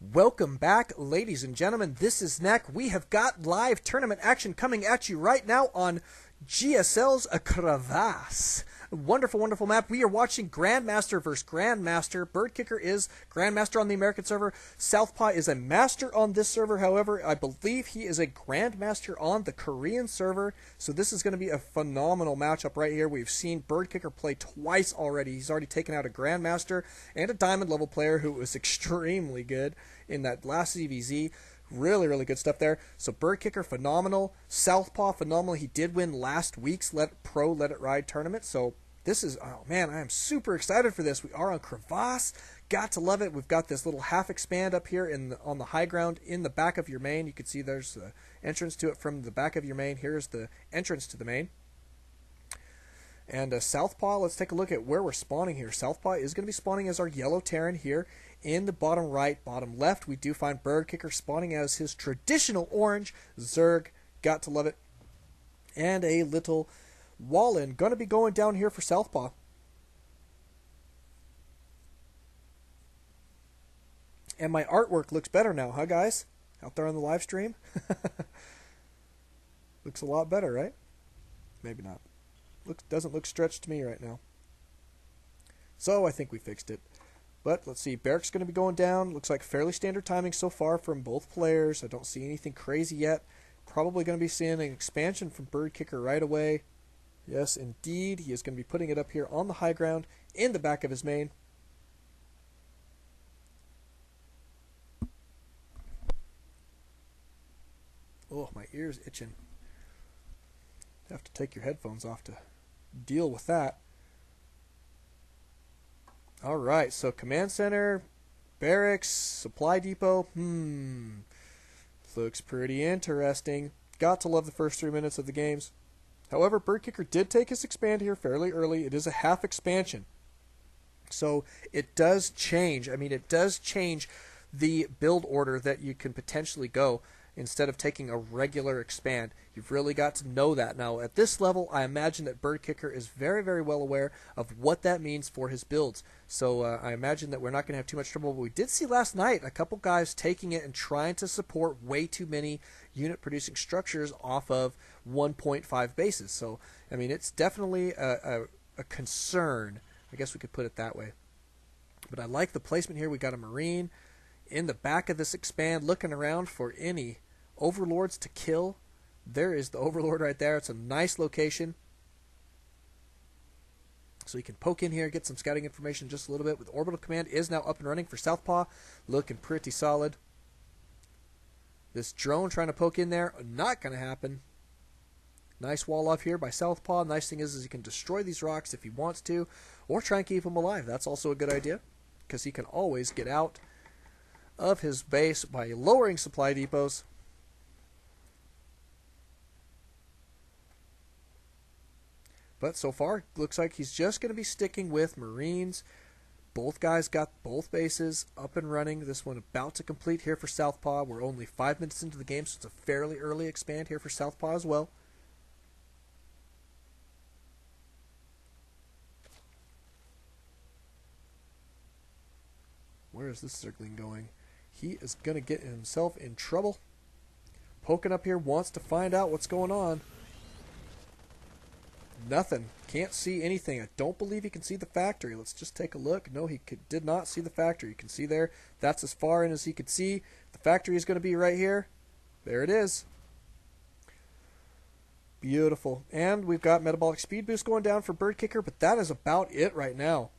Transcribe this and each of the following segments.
Welcome back, ladies and gentlemen. This is Neck. We have got live tournament action coming at you right now on GSL's Crevasse. Wonderful, wonderful map. We are watching Grandmaster versus Grandmaster. Birdkicker is Grandmaster on the American server. SouthPaw is a Master on this server. However, I believe he is a Grandmaster on the Korean server. So this is going to be a phenomenal matchup right here. We've seen Birdkicker play twice already. He's already taken out a Grandmaster and a Diamond level player who was extremely good in that last CVZ. Really, really good stuff there. So Birdkicker, phenomenal. SouthPaw, phenomenal. He did win last week's Let It Ride tournament. So this is, oh man, I am super excited for this. We are on Crevasse. Got to love it. We've got this little half expand up here on the high ground in the back of your main. You can see there's the entrance to it from the back of your main. Here's the entrance to the main. And SouthPaw, let's take a look at where we're spawning here. SouthPaw is going to be spawning as our yellow Terran here. In the bottom right, bottom left, we do find Birdkicker spawning as his traditional orange. Zerg, got to love it. And a little Wallin. Going to be going down here for SouthPaw. And my artwork looks better now, huh guys? Out there on the live stream? Looks a lot better, right? Maybe not. Doesn't look stretched to me right now. So I think we fixed it. But let's see, Barrick's going to be going down. Looks like fairly standard timing so far from both players. I don't see anything crazy yet. Probably going to be seeing an expansion from Birdkicker right away. Yes, indeed. He is going to be putting it up here on the high ground in the back of his main. Oh, my ear's itching. Have to take your headphones off to deal with that. Alright, so command center, barracks, supply depot. Looks pretty interesting. Got to love the first 3 minutes of the games. However, Birdkicker did take his expand here fairly early. It is a half expansion. So it does change. I mean, it does change the build order that you can potentially go. Instead of taking a regular expand. You've really got to know that. Now, at this level, I imagine that Birdkicker is very, very well aware of what that means for his builds. So I imagine that we're not going to have too much trouble. But we did see last night a couple guys taking it and trying to support way too many unit-producing structures off of 1.5 bases. So, I mean, it's definitely a concern. I guess we could put it that way. But I like the placement here. We got a Marine in the back of this expand looking around for any overlords to kill. There is the overlord right there. It's a nice location. So you can poke in here, get some scouting information just a little bit. With orbital command is now up and running for SouthPaw. Looking pretty solid. This drone trying to poke in there, not going to happen. Nice wall off here by SouthPaw. Nice thing is he can destroy these rocks if he wants to, or try and keep them alive. That's also a good idea, because he can always get out of his base by lowering supply depots. But so far, looks like he's just going to be sticking with Marines. Both guys got both bases up and running. This one about to complete here for SouthPaw. We're only 5 minutes into the game, so it's a fairly early expand here for SouthPaw as well. Where is this Zergling going? He is going to get himself in trouble. Poking up here, wants to find out what's going on. Nothing. Can't see anything. I don't believe he can see the factory. Let's just take a look. No, he did not see the factory. You can see there. That's as far in as he could see. The factory is going to be right here. There it is. Beautiful. And we've got metabolic speed boost going down for Birdkicker, but that is about it right now.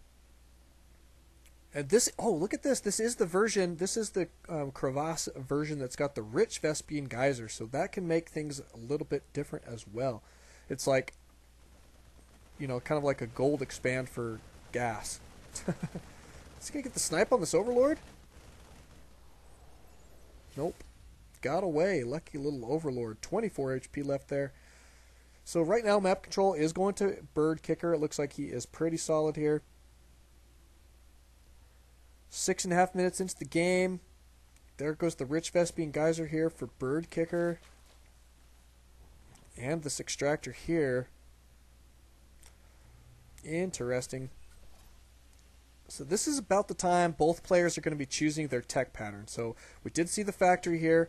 And this, oh, look at this. This is the version, this is the Crevasse version that's got the rich Vespian geyser, so that can make things a little bit different as well. It's like, you know, kind of like a gold expand for gas. Is he going to get the snipe on this Overlord? Nope. Got away. Lucky little Overlord. 24 HP left there. So right now, map control is going to Birdkicker. It looks like he is pretty solid here. 6.5 minutes into the game. There goes the rich Vespian geyser here for Birdkicker. And this extractor here. Interesting. So this is about the time both players are going to be choosing their tech pattern. So we did see the factory here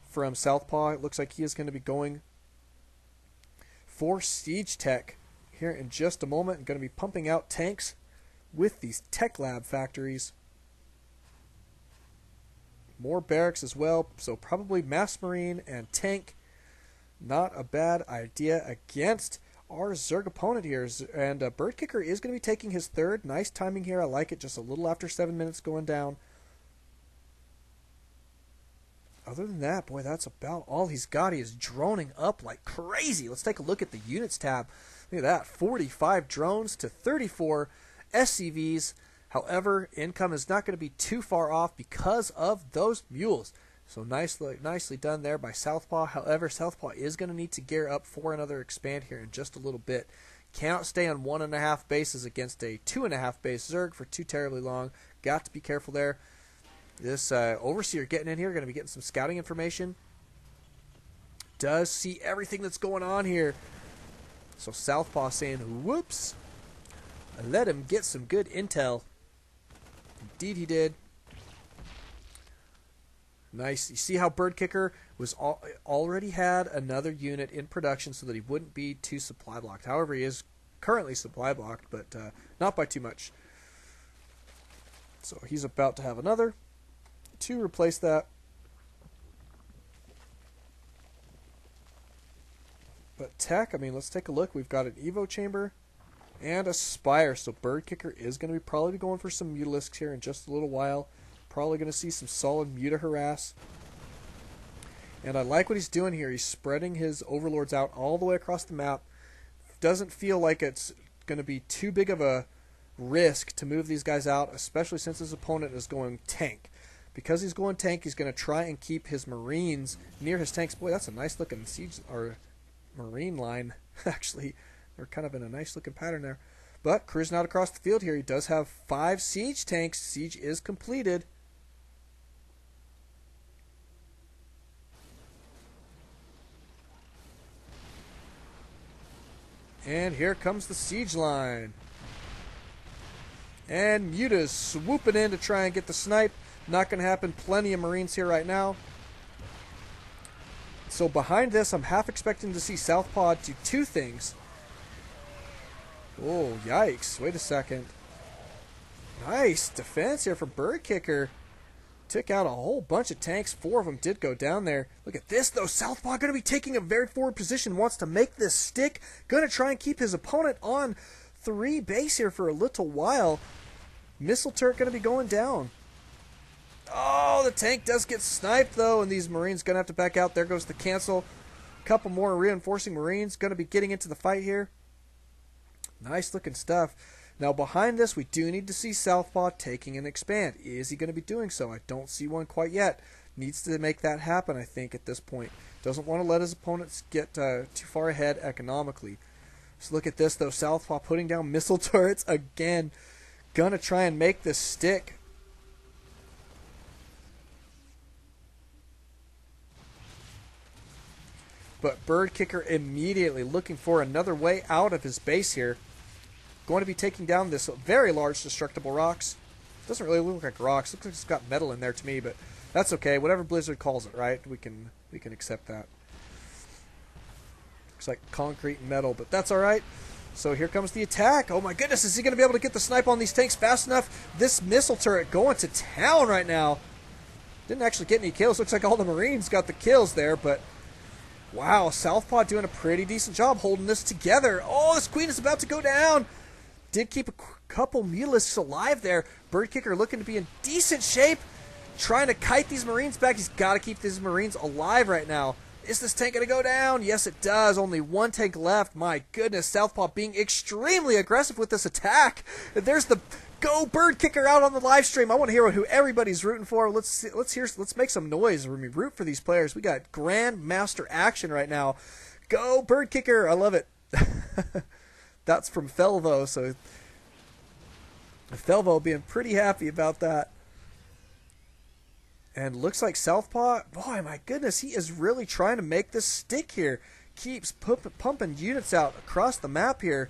from SouthPaw. It looks like he is going to be going for siege tech here in just a moment, and going to be pumping out tanks with these tech lab factories. More barracks as well, so probably mass marine and tank. Not a bad idea against our Zerg opponent here. And Birdkicker is going to be taking his third. Nice timing here. I like it. Just a little after 7 minutes going down. Other than that, boy, that's about all he's got. He is droning up like crazy. Let's take a look at the units tab. Look at that. 45 drones to 34 SCVs. However, income is not going to be too far off because of those mules. So nicely done there by SouthPaw. However, SouthPaw is going to need to gear up for another expand here in just a little bit. Cannot stay on 1.5 bases against a 2.5 base Zerg for too terribly long. Got to be careful there. This Overseer getting in here, going to be getting some scouting information. Does see everything that's going on here. So SouthPaw saying, whoops. Let him get some good intel. Indeed he did. Nice. You see how Birdkicker was already had another unit in production so that he wouldn't be too supply blocked. However, he is currently supply blocked, but not by too much. So he's about to have another to replace that. But tech, I mean, let's take a look. We've got an Evo chamber and a Spire. So Birdkicker is going to be probably going for some Mutalisks here in just a little while. Probably going to see some solid Muta harass. And I like what he's doing here. He's spreading his overlords out all the way across the map. Doesn't feel like it's going to be too big of a risk to move these guys out, especially since his opponent is going tank. Because he's going tank, he's going to try and keep his Marines near his tanks. Boy, that's a nice looking siege or Marine line. Actually, they're kind of in a nice looking pattern there. But cruising out across the field here, he does have 5 siege tanks. Siege is completed. And here comes the siege line. And Muta's swooping in to try and get the snipe. Not going to happen. Plenty of Marines here right now. So behind this, I'm half expecting to see SouthPaw do 2 things. Oh, yikes. Wait a second. Nice defense here from Birdkicker. Took out a whole bunch of tanks. 4 of them did go down there. Look at this, though. SouthPaw going to be taking a very forward position. Wants to make this stick. Going to try and keep his opponent on 3 base here for a little while. Missile turret going to be going down. Oh, the tank does get sniped, though, and these Marines going to have to back out. There goes the cancel. A couple more reinforcing Marines going to be getting into the fight here. Nice looking stuff. Now, behind this, we do need to see SouthPaw taking an expand. Is he going to be doing so? I don't see one quite yet. Needs to make that happen, I think, at this point. Doesn't want to let his opponents get too far ahead economically. So look at this, though. SouthPaw putting down missile turrets again. Gonna try and make this stick. But Birdkicker immediately looking for another way out of his base here. Going to be taking down this very large destructible rocks. Doesn't really look like rocks. Looks like it's got metal in there to me, but that's okay. Whatever Blizzard calls it, right? We can accept that. Looks like concrete and metal, but that's all right. So here comes the attack. Oh my goodness, is he going to be able to get the snipe on these tanks fast enough? This missile turret going to town right now. Didn't actually get any kills. Looks like all the Marines got the kills there, but wow, SouthPaw doing a pretty decent job holding this together. Oh, this queen is about to go down. Did keep a couple Mutalisks alive there. Birdkicker looking to be in decent shape. Trying to kite these Marines back. He's got to keep these Marines alive right now. Is this tank going to go down? Yes, it does. Only 1 tank left. My goodness, SouthPaw being extremely aggressive with this attack. There's the Go Birdkicker out on the live stream. I want to hear who everybody's rooting for. Let's make some noise when we root for these players. We got Grandmaster action right now. Go Birdkicker. I love it. That's from Felvo, so Felvo being pretty happy about that. And looks like SouthPaw, boy, my goodness, he is really trying to make this stick here. Keeps pumping units out across the map here.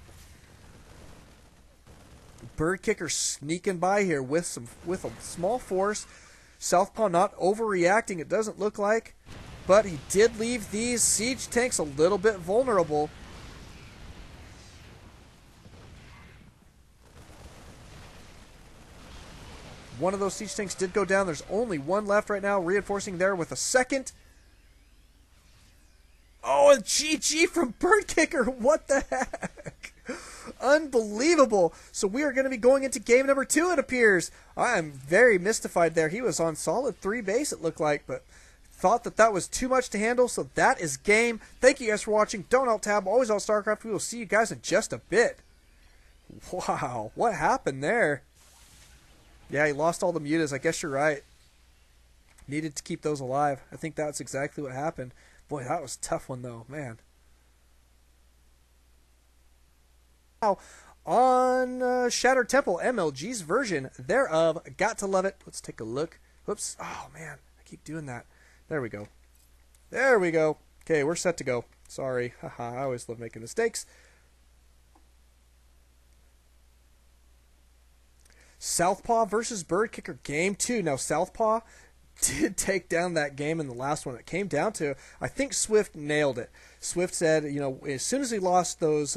Birdkicker sneaking by here with a small force. Southpaw not overreacting, it doesn't look like, but he did leave these siege tanks a little bit vulnerable. One of those siege tanks did go down. There's only one left right now, reinforcing there with a second. Oh, and GG from Birdkicker. What the heck? Unbelievable. So we are going to be going into game number 2, it appears. I am very mystified there. He was on solid 3 base, it looked like, but thought that was too much to handle, so that is game. Thank you guys for watching. Don't alt-tab, always on StarCraft. We will see you guys in just a bit. Wow, what happened there? Yeah, he lost all the mutas. I guess you're right. Needed to keep those alive. I think that's exactly what happened. Boy, that was a tough one, though. Man. Now, on Shattered Temple, MLG's version thereof. Got to love it. Let's take a look. Whoops. Oh, man. I keep doing that. There we go. There we go. Okay, we're set to go. Sorry. Haha, I always love making mistakes. Southpaw versus Birdkicker, game 2. Now, Southpaw did take down that game in the last one. It came down to, I think Swift nailed it. Swift said, you know, as soon as he lost those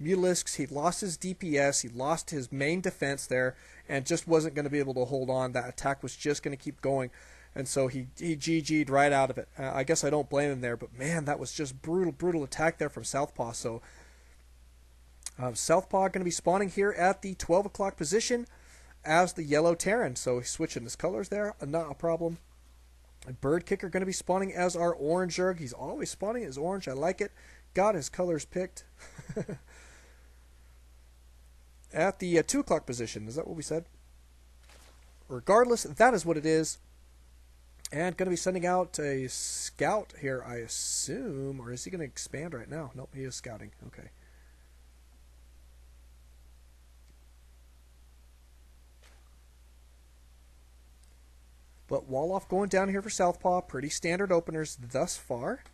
Mutalisks, he lost his DPS, he lost his main defense there, and just wasn't going to be able to hold on. That attack was just going to keep going. And so he GG'd right out of it. I guess I don't blame him there, but man, that was just brutal attack there from Southpaw. So Southpaw going to be spawning here at the 12 o'clock position as the yellow Terran. So he's switching his colors there, not a problem. And Birdkicker going to be spawning as our orange Zerg. He's always spawning as orange. I like it. Got his colors picked. At the 2 o'clock position. Is that what we said? Regardless, that is what it is. And going to be sending out a scout here, I assume. Or is he going to expand right now? Nope, he is scouting. Okay. But Wolof going down here for Southpaw. Pretty standard openers thus far.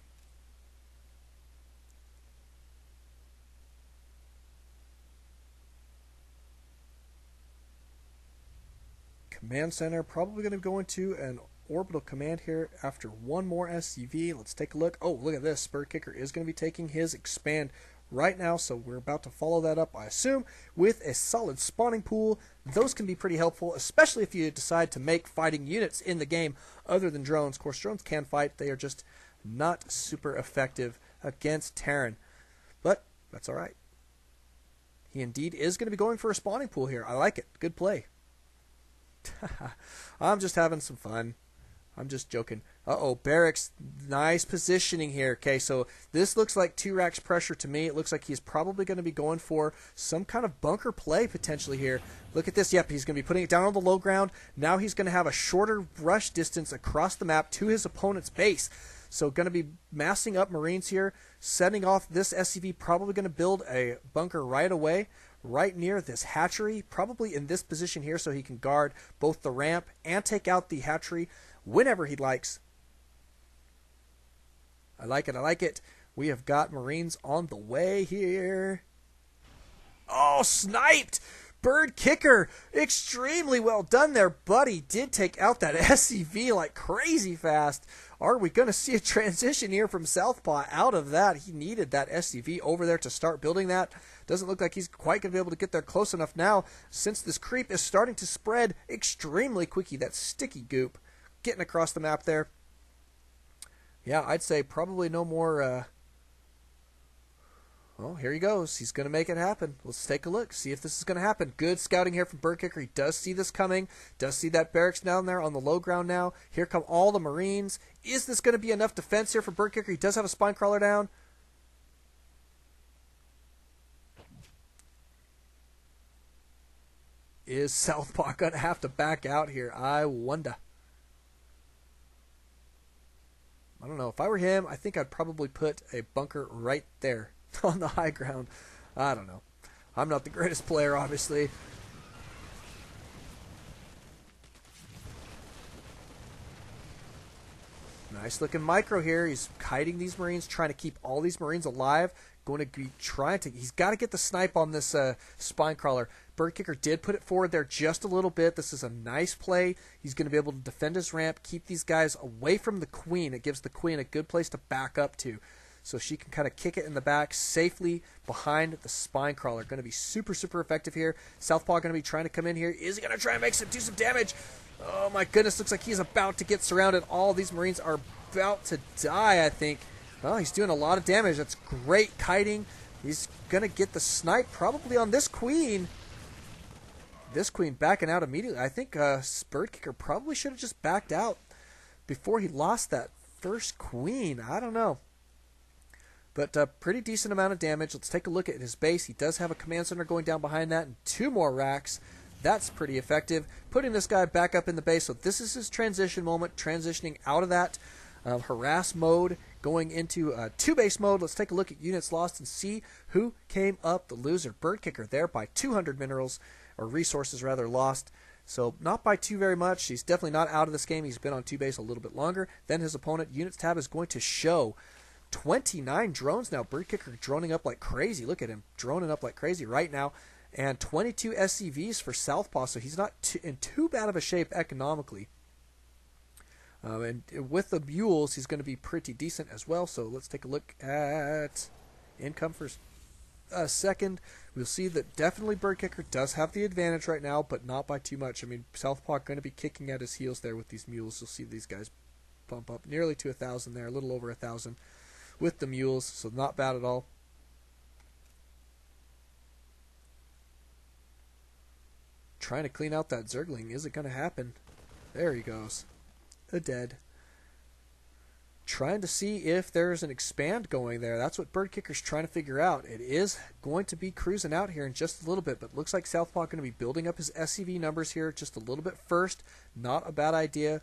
Command center probably going to go into an orbital command here after one more SCV. Let's take a look. Oh, look at this. Birdkicker is going to be taking his expand right now, so we're about to follow that up, I assume, with a solid spawning pool. Those can be pretty helpful, especially if you decide to make fighting units in the game other than drones. Of course, drones can fight. They are just not super effective against Terran. But that's all right. He indeed is going to be going for a spawning pool here. I like it. Good play. I'm just having some fun. I'm just joking. Uh-oh, Barracks, nice positioning here. Okay, so this looks like 2 racks pressure to me. It looks like he's probably going to be going for some kind of bunker play potentially here. Look at this. Yep, he's going to be putting it down on the low ground. Now he's going to have a shorter rush distance across the map to his opponent's base. So going to be massing up Marines here, setting off this SCV, probably going to build a bunker right away, right near this hatchery, probably in this position here, so he can guard both the ramp and take out the hatchery whenever he likes. I like it, I like it. We have got Marines on the way here. Oh, sniped! Birdkicker, extremely well done there, but he did take out that SCV like crazy fast. Are we going to see a transition here from Southpaw out of that? He needed that SCV over there to start building that. Doesn't look like he's quite going to be able to get there close enough now, since this creep is starting to spread extremely quickly. That sticky goop getting across the map there. Yeah, I'd say probably no more... Well, here he goes. He's going to make it happen. Let's take a look, see if this is going to happen. Good scouting here from Birdkicker. He does see this coming. Does see that barracks down there on the low ground now. Here come all the Marines. Is this going to be enough defense here for Birdkicker? He does have a spine crawler down. Is Southpaw going to have to back out here? I wonder. I don't know. If I were him, I think I'd probably put a bunker right there on the high ground. I don't know. I'm not the greatest player, obviously. Nice looking micro here. He's kiting these Marines, trying to keep all these Marines alive. Going to be trying to, he's got to get the snipe on this spine crawler. Birdkicker did put it forward there just a little bit. This is a nice play. He's going to be able to defend his ramp, keep these guys away from the queen. It gives the queen a good place to back up to, so she can kind of kick it in the back safely behind the spine crawler. Going to be super, super effective here. Southpaw going to be trying to come in here. Is he going to try and do some damage? Oh my goodness, looks like he's about to get surrounded. All these Marines are about to die, I think. Oh, he's doing a lot of damage. That's great kiting. He's going to get the snipe probably on this queen. This queen backing out immediately. I think Birdkicker probably should have just backed out before he lost that first queen. I don't know. But a pretty decent amount of damage. Let's take a look at his base. He does have a command center going down behind that and 2 more racks. That's pretty effective. Putting this guy back up in the base. So this is his transition moment, transitioning out of that harass mode, going into 2-base mode. Let's take a look at units lost and see who came up the loser. Birdkicker there by 200 minerals, or resources rather, lost. So not by too very much. He's definitely not out of this game. He's been on 2-base a little bit longer than his opponent. Units tab is going to show 29 drones now. Birdkicker droning up like crazy. Look at him droning up like crazy right now. And 22 SCVs for Southpaw, so he's not in too bad of a shape economically. And with the mules, he's going to be pretty decent as well. So let's take a look at income for a second. We'll see that definitely Birdkicker does have the advantage right now, but not by too much. I mean, Southpaw going to be kicking at his heels there with these mules. You'll see these guys bump up nearly to 1,000 there, a little over 1,000 with the mules, so not bad at all. Trying to clean out that Zergling. Is it going to happen? There he goes. Dead. Trying to see if there's an expand going there. That's what Birdkicker's trying to figure out. It is going to be cruising out here in just a little bit, but looks like Southpaw going to be building up his SCV numbers here just a little bit first. Not a bad idea.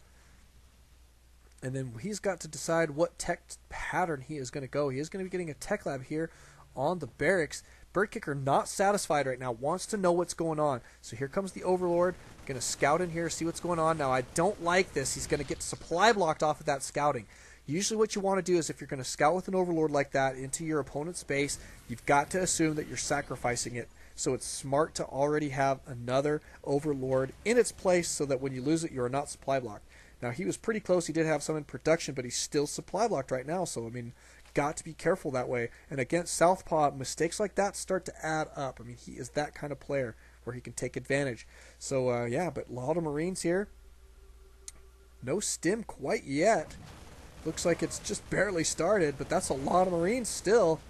And then he's got to decide what tech pattern he is going to go. He is going to be getting a tech lab here on the barracks. Birdkicker not satisfied right now, wants to know what's going on. So here comes the Overlord, going to scout in here, see what's going on. Now I don't like this. He's going to get supply blocked off of that scouting. Usually what you want to do is if you're going to scout with an Overlord like that into your opponent's base, you've got to assume that you're sacrificing it. So it's smart to already have another Overlord in its place so that when you lose it, you are not supply blocked. Now he was pretty close. He did have some in production, but he's still supply blocked right now. So I mean, got to be careful that way. And against Southpaw, mistakes like that start to add up. I mean, he is that kind of player where he can take advantage. So yeah, but a lot of Marines here. No stim quite yet. Looks like it's just barely started, but that's a lot of Marines still.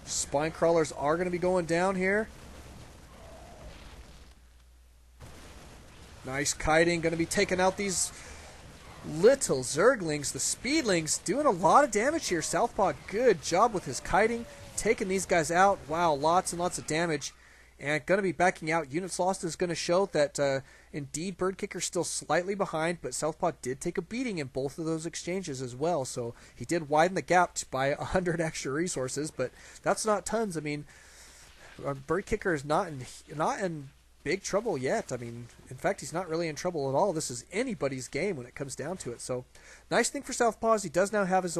Spine crawlers are going to be going down here. Nice kiting, going to be taking out these little Zerglings, the Speedlings, doing a lot of damage here. Southpaw, good job with his kiting, taking these guys out. Wow, lots and lots of damage. And going to be backing out. Units lost is going to show that indeed Birdkicker's still slightly behind, but Southpaw did take a beating in both of those exchanges as well. So he did widen the gap by 100 extra resources, but that's not tons. I mean, Birdkicker is not in big trouble yet. I mean, in fact, he's not really in trouble at all. This is anybody's game when it comes down to it. So, nice thing for Southpaw is he does now have his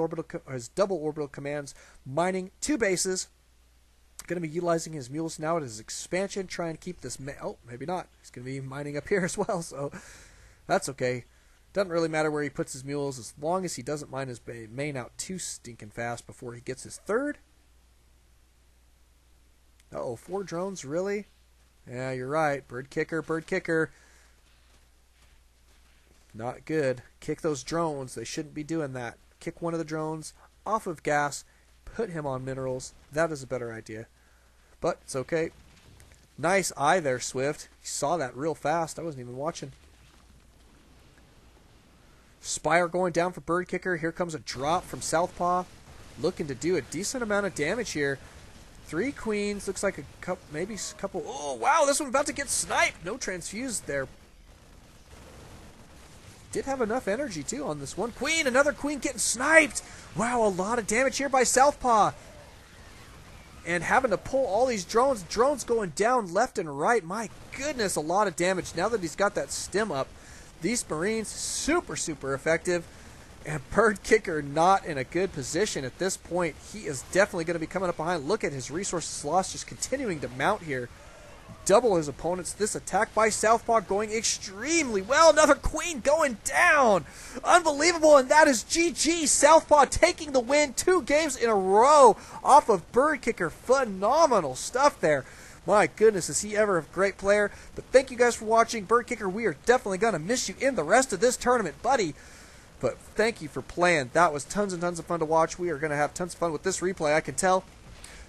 double orbital commands, mining 2 bases. Going to be utilizing his mules now at his expansion, trying to keep this. Oh, maybe not. He's going to be mining up here as well, so that's okay. Doesn't really matter where he puts his mules as long as he doesn't mine his main out too stinking fast before he gets his third. Uh-oh, 4 drones, really? Yeah, you're right. Birdkicker. Not good. Kick those drones. They shouldn't be doing that. Kick one of the drones off of gas, put him on minerals. That is a better idea. But it's okay. Nice eye there, Swift. You saw that real fast. I wasn't even watching. Spire going down for Birdkicker. Here comes a drop from Southpaw. Looking to do a decent amount of damage here. 3 queens. Looks like a couple, maybe a couple. Oh, wow. This one's about to get sniped. No transfuse there. Did have enough energy, too, on this one. Queen. Another queen getting sniped. Wow, a lot of damage here by Southpaw. And having to pull all these drones. Drones going down left and right. My goodness, a lot of damage. Now that he's got that stim up, These Marines, super effective. And Birdkicker not in a good position at this point. He is definitely going to be coming up behind. Look at his resources lost, just continuing to mount here. Double his opponents. This attack by Southpaw going extremely well. Another queen going down. Unbelievable, and that is GG. Southpaw taking the win 2 games in a row off of Birdkicker. Phenomenal stuff there. My goodness, is he ever a great player. But thank you guys for watching. Birdkicker, we are definitely going to miss you in the rest of this tournament, buddy. But thank you for playing. That was tons and tons of fun to watch. We are going to have tons of fun with this replay, I can tell.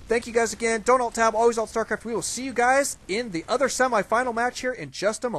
Thank you guys again. Don't alt-tab, always alt StarCraft. We will see you guys in the other semifinal match here in just a moment.